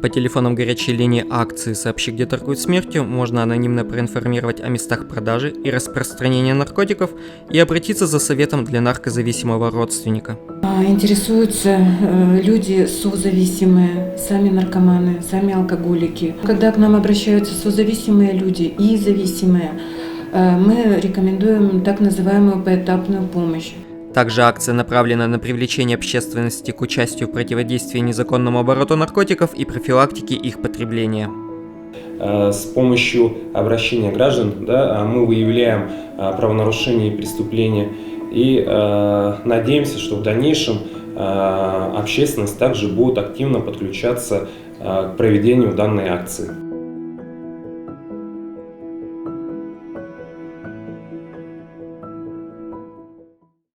По телефонам горячей линии акции «Сообщи, где торгуют смертью» можно анонимно проинформировать о местах продажи и распространения наркотиков и обратиться за советом для наркозависимого родственника. Интересуются люди созависимые, сами наркоманы, сами алкоголики. Когда к нам обращаются созависимые люди и зависимые, мы рекомендуем так называемую поэтапную помощь. Также акция направлена на привлечение общественности к участию в противодействии незаконному обороту наркотиков и профилактике их потребления. С помощью обращения граждан мы выявляем правонарушения и преступления и надеемся, что в дальнейшем общественность также будет активно подключаться к проведению данной акции.